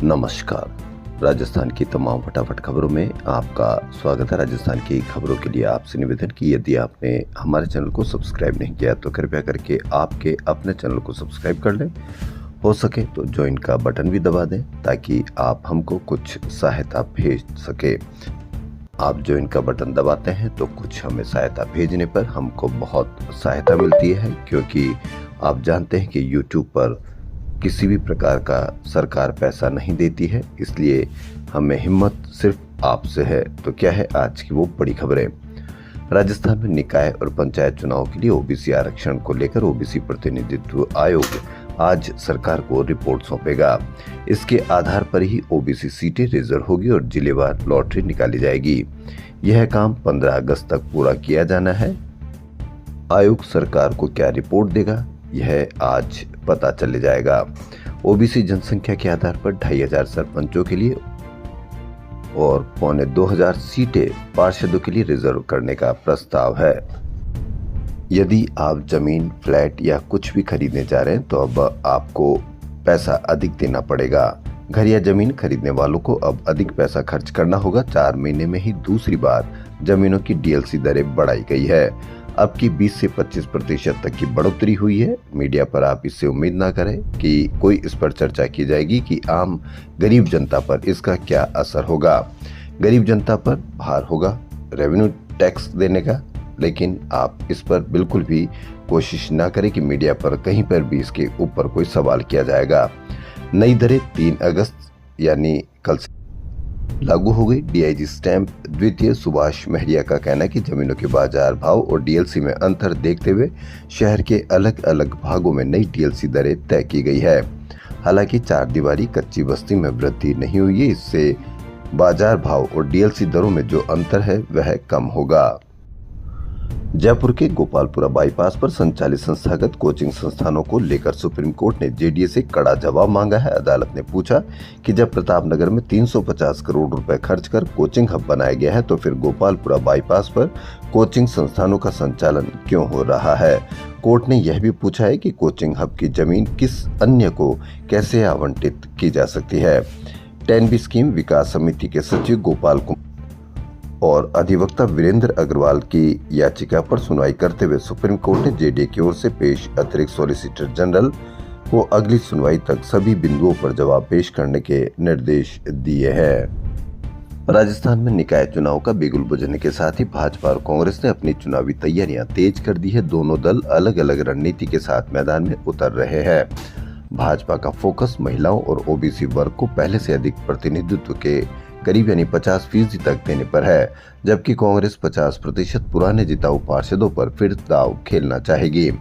नमस्कार। राजस्थान की तमाम फटाफट खबरों में आपका स्वागत है। राजस्थान की खबरों के लिए आपसे निवेदन कि यदि आपने हमारे चैनल को सब्सक्राइब नहीं किया तो कृपया करके आपके अपने चैनल को सब्सक्राइब कर लें। हो सके तो ज्वाइन का बटन भी दबा दें ताकि आप हमको कुछ सहायता भेज सके। आप ज्वाइन का बटन दबाते हैं तो कुछ हमें सहायता भेजने पर हमको बहुत सहायता मिलती है, क्योंकि आप जानते हैं कि यूट्यूब पर किसी भी प्रकार का सरकार पैसा नहीं देती है, इसलिए हमें हिम्मत सिर्फ आपसे है। तो क्या है आज की वो बड़ी खबरें। राजस्थान में निकाय और पंचायत चुनाव के लिए ओबीसी आरक्षण को लेकर ओबीसी प्रतिनिधित्व आयोग आज सरकार को रिपोर्ट सौंपेगा। इसके आधार पर ही ओबीसी सीटें रिजर्व होगी और जिलेवार लॉटरी निकाली जाएगी। यह काम 15 अगस्त तक पूरा किया जाना है। आयोग सरकार को क्या रिपोर्ट देगा यह आज पता चल जाएगा। ओबीसी जनसंख्या के आधार पर 2500 सरपंचों के लिए और 2500 सीटें पार्षदों के लिए रिजर्व करने का प्रस्ताव है। यदि आप जमीन, फ्लैट या कुछ भी खरीदने जा रहे हैं तो अब आपको पैसा अधिक देना पड़ेगा। घर या जमीन खरीदने वालों को अब अधिक पैसा खर्च करना होगा। 4 महीने में ही दूसरी बार जमीनों की डीएलसी दरें बढ़ाई गई है। अब की 20 से 25% तक की बढ़ोतरी हुई है। मीडिया पर आप इससे उम्मीद ना करें कि कोई इस पर चर्चा की जाएगी कि आम गरीब जनता पर इसका क्या असर होगा। गरीब जनता पर भार होगा रेवेन्यू टैक्स देने का, लेकिन आप इस पर बिल्कुल भी कोशिश ना करें कि मीडिया पर कहीं पर भी इसके ऊपर कोई सवाल किया जाएगा। नई दरें 3 अगस्त यानी कल से लागू हो गई। डीआईजी स्टैंप द्वितीय सुभाष महरिया का कहना है कि जमीनों के बाजार भाव और डीएलसी में अंतर देखते हुए शहर के अलग अलग भागों में नई डीएलसी दरें तय की गई है। हालांकि 4 दीवारी कच्ची बस्ती में वृद्धि नहीं हुई है, इससे बाजार भाव और डीएलसी दरों में जो अंतर है वह कम होगा। जयपुर के गोपालपुरा बाईपास पर संचालित संस्थागत कोचिंग संस्थानों को लेकर सुप्रीम कोर्ट ने जेडीए से कड़ा जवाब मांगा है। अदालत ने पूछा कि जब प्रतापनगर में 350 करोड़ रुपए खर्च कर कोचिंग हब बनाया गया है तो फिर गोपालपुरा बाईपास पर कोचिंग संस्थानों का संचालन क्यों हो रहा है। कोर्ट ने यह भी पूछा है कि कोचिंग हब की जमीन किस अन्य को कैसे आवंटित की जा सकती है। 10B स्कीम विकास समिति के सचिव गोपाल कुमार और अधिवक्ता वीरेंद्र अग्रवाल की याचिका पर सुनवाई करते हुए सुप्रीम कोर्ट ने जेडीए की ओर से पेश अतिरिक्त सॉलिसिटर जनरल को अगली सुनवाई तक सभी बिंदुओं पर जवाब पेश करने के निर्देश दिए हैं। राजस्थान में निकाय चुनाव का बिगुल बजने के साथ ही भाजपा और कांग्रेस ने अपनी चुनावी तैयारियां तेज कर दी है। दोनों दल अलग अलग रणनीति के साथ मैदान में उतर रहे हैं। भाजपा का फोकस महिलाओं और ओबीसी वर्ग को पहले से अधिक प्रतिनिधित्व के करीब यानी 50% तक देने पर है, जबकि कांग्रेस 50% पुराने जिताऊ पार्षदों पर फिर दाव खेलना चाहेगी।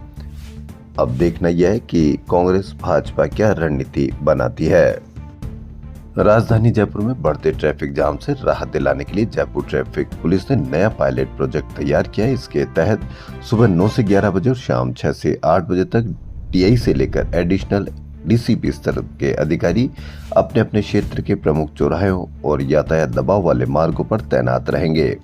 अब देखना यह है कि कांग्रेस भाजपा क्या रणनीति बनाती है। राजधानी जयपुर में बढ़ते ट्रैफिक जाम से राहत दिलाने के लिए जयपुर ट्रैफिक पुलिस ने नया पायलट प्रोजेक्ट तैयार किया है। इसके तहत सुबह 9 से 11 बजे और शाम 6 से 8 बजे तक टीआई से लेकर एडिशनल डीसीपी स्तर के अधिकारी अपने अपने क्षेत्र के प्रमुख चौराहों और यातायात दबाव वाले मार्गों पर तैनात रहेंगे।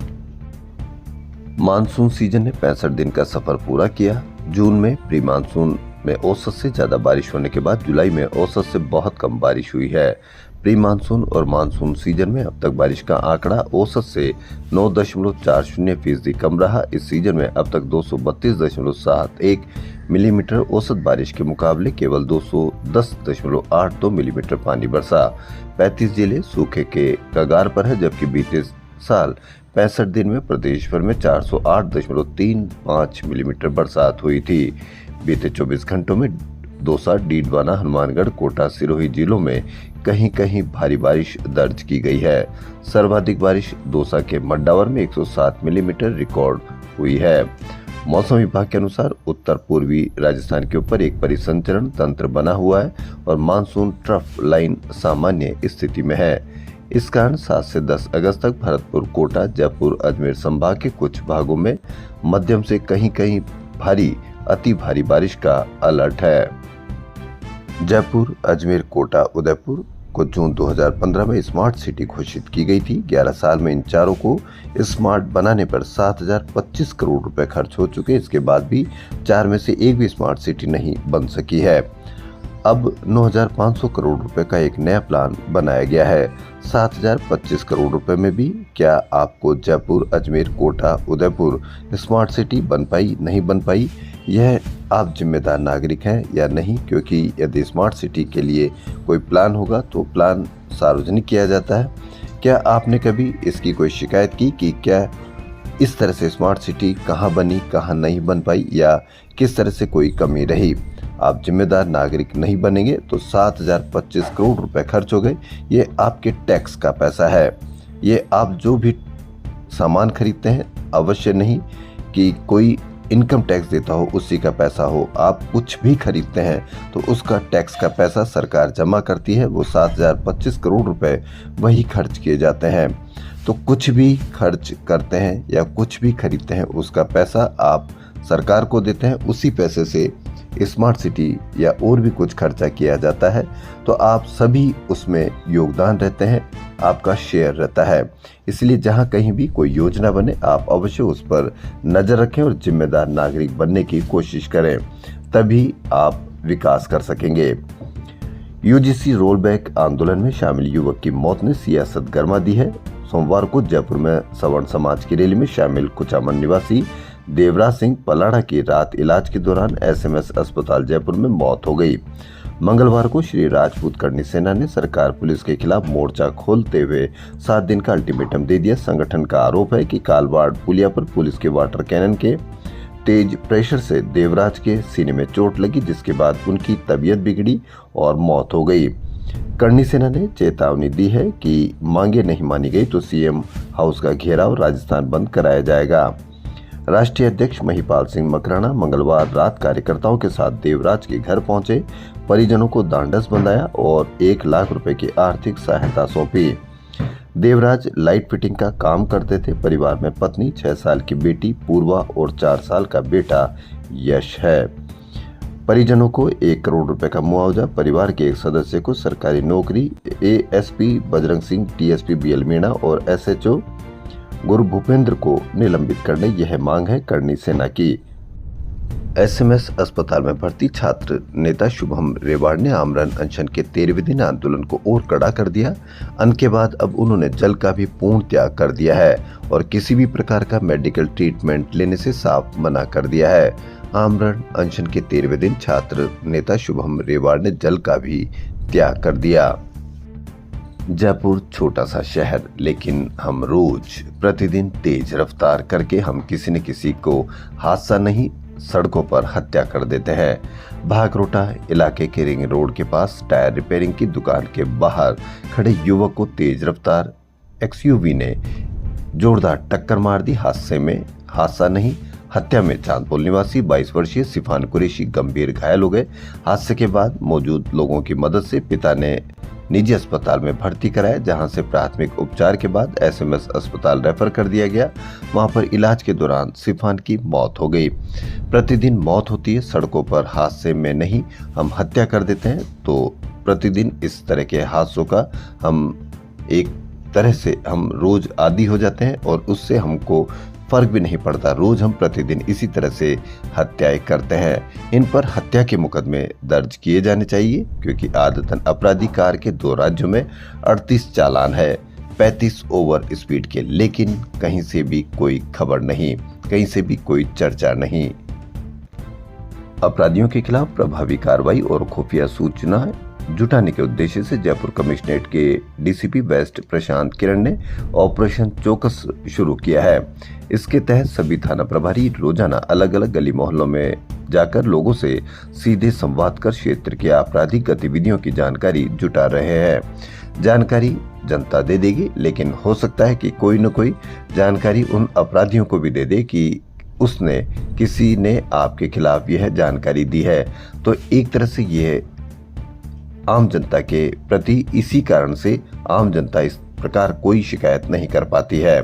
मानसून सीजन ने 65 दिन का सफर पूरा किया। जून में प्री मानसून में औसत से ज्यादा बारिश होने के बाद जुलाई में औसत से बहुत कम बारिश हुई है। प्री मानसून और मानसून सीजन में अब तक बारिश का आंकड़ा औसत से 9.40% कम रहा। इस सीजन में अब तक 232.71 मिलीमीटर औसत बारिश के मुकाबले केवल 210.82 मिलीमीटर पानी बरसा। 35 जिले सूखे के कगार पर है, जबकि बीते साल 65 दिन में प्रदेश भर में 408.35 मिलीमीटर बरसात हुई थी। बीते 24 घंटों में दौसा, डीडवाना, हनुमानगढ़, कोटा, सिरोही जिलों में कहीं कहीं भारी बारिश दर्ज की गई है। सर्वाधिक बारिश दौसा के मड्डावर में 107 मिलीमीटर रिकॉर्ड हुई है। मौसम विभाग के अनुसार उत्तर पूर्वी राजस्थान के ऊपर एक परिसंचरण तंत्र बना हुआ है और मानसून ट्रफ लाइन सामान्य स्थिति में है। इस कारण 7 से 10 अगस्त तक भरतपुर, कोटा, जयपुर, अजमेर संभाग के कुछ भागों में मध्यम से कहीं कहीं भारी अति भारी बारिश का अलर्ट है। जयपुर, अजमेर, कोटा, उदयपुर को जून 2015 में स्मार्ट सिटी घोषित की गई थी। 11 साल में इन चारों को स्मार्ट बनाने पर 7025 करोड़ रुपए खर्च हो चुके। इसके बाद भी 4 में से एक भी स्मार्ट सिटी नहीं बन सकी है। अब 9,500 करोड़ रुपए का एक नया प्लान बनाया गया है। 7,025 करोड़ रुपए में भी क्या आपको जयपुर, अजमेर, कोटा, उदयपुर स्मार्ट सिटी बन पाई, नहीं बन पाई, यह आप जिम्मेदार नागरिक हैं या नहीं, क्योंकि यदि स्मार्ट सिटी के लिए कोई प्लान होगा तो प्लान सार्वजनिक किया जाता है। क्या आपने कभी इसकी कोई शिकायत की कि क्या इस तरह से स्मार्ट सिटी कहाँ बनी, कहाँ नहीं बन पाई या किस तरह से कोई कमी रही? आप जिम्मेदार नागरिक नहीं बनेंगे तो 7,025 करोड़ रुपए खर्च हो गए। ये आपके टैक्स का पैसा है। ये आप जो भी सामान खरीदते हैं, अवश्य नहीं कि कोई इनकम टैक्स देता हो उसी का पैसा हो। आप कुछ भी खरीदते हैं तो उसका टैक्स का पैसा सरकार जमा करती है। वो 7,025 करोड़ रुपए वही खर्च किए जाते हैं। तो कुछ भी खर्च करते हैं या कुछ भी खरीदते हैं, उसका पैसा आप सरकार को देते हैं। उसी पैसे से स्मार्ट सिटी या और भी कुछ खर्चा किया जाता है, तो आप सभी उसमें योगदान रहते हैं, आपका शेयर रहता है। इसलिए जहां कहीं भी कोई योजना बने, आप अवश्य उस पर नजर रखें और जिम्मेदार नागरिक बनने की कोशिश करें, तभी आप विकास कर सकेंगे। यूजीसी रोलबैक आंदोलन में शामिल युवक की मौत ने सियासत गरमा दी है। सोमवार को जयपुर में सवर्ण समाज की रैली में शामिल कुचामन निवासी देवराज सिंह पलाड़ा की रात इलाज के दौरान एसएमएस अस्पताल जयपुर में मौत हो गई। मंगलवार को श्री राजपूत करनी सेना ने सरकार पुलिस के खिलाफ मोर्चा खोलते हुए 7 दिन का अल्टीमेटम दे दिया। संगठन का आरोप है कि कालवाड़ पुलिया पर पुलिस के वाटर कैनन के तेज प्रेशर से देवराज के सीने में चोट लगी, जिसके बाद उनकी तबीयत बिगड़ी और मौत हो गई। करनी सेना ने चेतावनी दी है कि मांगे नहीं मानी गई तो सीएम हाउस का घेराव, राजस्थान बंद कराया जाएगा। राष्ट्रीय अध्यक्ष महिपाल सिंह मकराना मंगलवार रात कार्यकर्ताओं के साथ देवराज के घर पहुंचे, परिजनों को ढांढस बंधाया और 1 लाख रुपए की आर्थिक सहायता सौंपी। देवराज लाइट फिटिंग का काम करते थे। परिवार में पत्नी, 6 साल की बेटी पूर्वा और 4 साल का बेटा यश है। परिजनों को 1 करोड़ रुपए का मुआवजा, परिवार के एक सदस्य को सरकारी नौकरी, ASP Bajrang Singh, TSP BL Meena और एसएचओ गुरु भूपेंद्र को निलंबित करने, यह मांग है करनी सेना की। एसएमएस अस्पताल में भर्ती छात्र नेता शुभम रेवाड़ ने आमरण अनशन के 13वें दिन आंदोलन को और कड़ा कर दिया। अन्न के बाद अब उन्होंने जल का भी पूर्ण त्याग कर दिया है और किसी भी प्रकार का मेडिकल ट्रीटमेंट लेने से साफ मना कर दिया है। आमरण अनशन के 13वें दिन छात्र नेता शुभम रेवाड़ ने जल का भी त्याग कर दिया। जयपुर छोटा सा शहर, लेकिन हम रोज प्रतिदिन तेज रफ्तार करके हम किसी न किसी को हादसा नहीं, सड़कों पर हत्या कर देते हैं। भागरोटा इलाके के रिंग रोड के पास टायर रिपेयरिंग की दुकान के बाहर खड़े युवक को तेज रफ्तार एक्सयूवी ने जोरदार टक्कर मार दी। हादसा नहीं, हत्या में चांदपुर निवासी 22 वर्षीय सिफान कुरैशी गंभीर घायल हो गए। हादसे के बाद मौजूद लोगों की मदद से पिता ने निजी अस्पताल में भर्ती कराया, जहां से प्राथमिक उपचार के बाद एसएमएस अस्पताल रेफर कर दिया गया। वहां पर इलाज के दौरान सिफान की मौत हो गई। प्रतिदिन मौत होती है, सड़कों पर हादसे में नहीं, हम हत्या कर देते हैं। तो प्रतिदिन इस तरह के हादसों का हम एक तरह से हम रोज आदी हो जाते हैं और उससे हमको फर्क भी नहीं पड़ता। रोज हम प्रतिदिन इसी तरह से हत्याएं करते हैं। इन पर हत्या के मुकदमे दर्ज किए जाने चाहिए, क्योंकि आदतन अपराधी कार के 2 राज्यों में 38 चालान है, 35 ओवर स्पीड के, लेकिन कहीं से भी कोई खबर नहीं, कहीं से भी कोई चर्चा नहीं। अपराधियों के खिलाफ प्रभावी कार्रवाई और खुफिया सूचना जुटाने के उद्देश्य से जयपुर कमिश्नरेट के डीसीपी वेस्ट प्रशांत किरण ने ऑपरेशन चौकस शुरू किया है। इसके तहत सभी थाना प्रभारी रोजाना अलग अलग गली मोहल्लों में जाकर लोगों से सीधे संवाद कर क्षेत्र की आपराधिक गतिविधियों की जानकारी जुटा रहे हैं। जानकारी जनता दे देगी, लेकिन हो सकता है कि कोई न कोई जानकारी उन अपराधियों को भी दे दे कि किसी ने आपके खिलाफ यह जानकारी दी है। तो एक तरह से यह आम जनता के प्रति, इसी कारण से आम जनता इस प्रकार कोई शिकायत नहीं कर पाती है।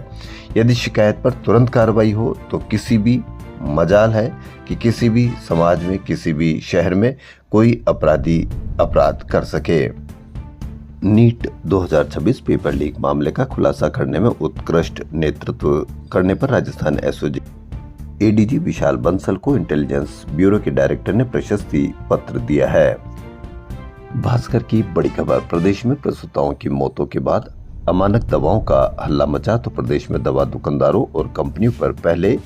यदि शिकायत पर तुरंत कार्रवाई हो तो किसी भी मजाल है कि किसी भी समाज में, किसी भी शहर में कोई अपराधी अपराध कर सके। नीट 2026 पेपर लीक मामले का खुलासा करने में उत्कृष्ट नेतृत्व करने पर राजस्थान एसओजी एडीजी विशाल बंसल को इंटेलिजेंस ब्यूरो के डायरेक्टर ने प्रशस्ति पत्र दिया है। भास्कर की बड़ी खबर। प्रदेश में प्रसूताओं की मौतों के बाद अमानक दवाओं का हल्ला मचा तो प्रदेश में दवा दुकानदारों और कंपनियों पर पहले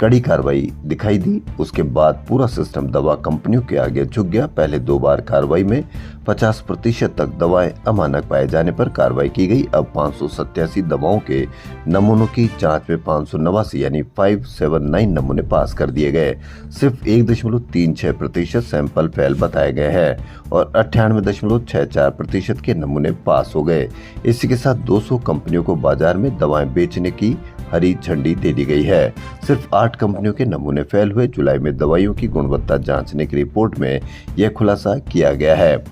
कड़ी कार्रवाई दिखाई दी, उसके बाद पूरा सिस्टम दवा कंपनियों के आगे झुक गया। पहले 2 बार कार्रवाई में 50% तक दवाएं अमानक पाए जाने पर कार्रवाई की गई। अब 587 दवाओं के नमूनों की जांच में 589 यानी 579 नमूने पास कर दिए गए। सिर्फ 1.36% सैंपल फेल बताए गए हैं और 98.64% के नमूने पास हो गए। इसी के साथ 200 कंपनियों को बाजार में दवाएं बेचने की हरी झंडी दे दी गई है। सिर्फ 8 कंपनियों के नमूने फेल हुए। जुलाई में दवाइयों की गुणवत्ता जांचने की रिपोर्ट में यह खुलासा किया गया है।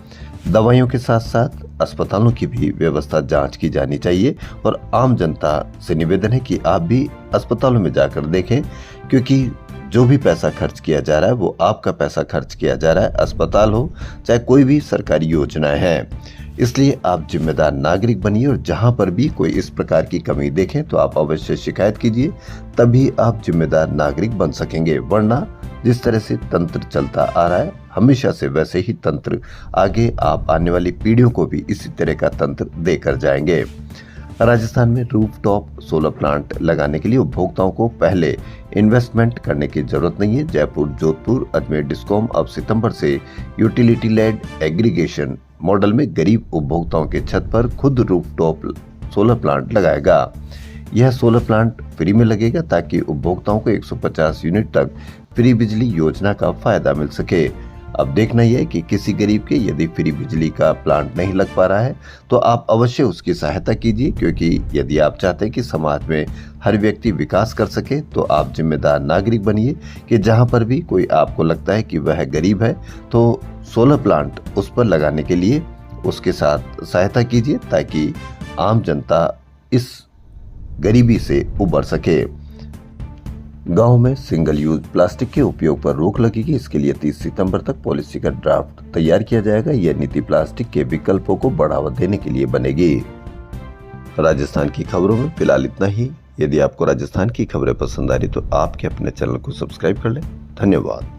दवाइयों के साथ साथ अस्पतालों की भी व्यवस्था जांच की जानी चाहिए और आम जनता से निवेदन है कि आप भी अस्पतालों में जाकर देखें, क्योंकि जो भी पैसा खर्च किया जा रहा है वो आपका पैसा खर्च किया जा रहा है। अस्पताल हो चाहे कोई भी सरकारी योजनाएं हैं, इसलिए आप जिम्मेदार नागरिक बनिए और जहां पर भी कोई इस प्रकार की कमी देखें तो आप अवश्य शिकायत कीजिए, तभी आप जिम्मेदार नागरिक बन सकेंगे। वरना जिस तरह से तंत्र चलता आ रहा है हमेशा से वैसे ही तंत्र आगे आप आने वाली पीढ़ियों को भी इसी तरह का तंत्र देकर जाएंगे। राजस्थान में रूफटॉप सोलर प्लांट लगाने के लिए उपभोक्ताओं को पहले इन्वेस्टमेंट करने की जरूरत नहीं है। जयपुर, जोधपुर, अजमेर डिस्कॉम अब सितंबर से यूटिलिटी लेड एग्रीगेशन मॉडल में गरीब उपभोक्ताओं के छत पर खुद रूफटॉप सोलर प्लांट लगाएगा। यह सोलर प्लांट फ्री में लगेगा ताकि उपभोक्ताओं को 150 यूनिट तक फ्री बिजली योजना का फायदा मिल सके। अब देखना यह है कि किसी गरीब के यदि फ्री बिजली का प्लांट नहीं लग पा रहा है तो आप अवश्य उसकी सहायता कीजिए, क्योंकि यदि आप चाहते हैं कि समाज में हर व्यक्ति विकास कर सके तो आप जिम्मेदार नागरिक बनिए कि जहां पर भी कोई आपको लगता है कि वह गरीब है तो सोलर प्लांट उस पर लगाने के लिए उसके साथ सहायता कीजिए ताकि आम जनता इस गरीबी से उबर सके। गांव में सिंगल यूज प्लास्टिक के उपयोग पर रोक लगेगी। इसके लिए 30 सितंबर तक पॉलिसी का ड्राफ्ट तैयार किया जाएगा। यह नीति प्लास्टिक के विकल्पों को बढ़ावा देने के लिए बनेगी। राजस्थान की खबरों में फिलहाल इतना ही। यदि आपको राजस्थान की खबरें पसंद आ रही तो आपके अपने चैनल को सब्सक्राइब कर लें। धन्यवाद।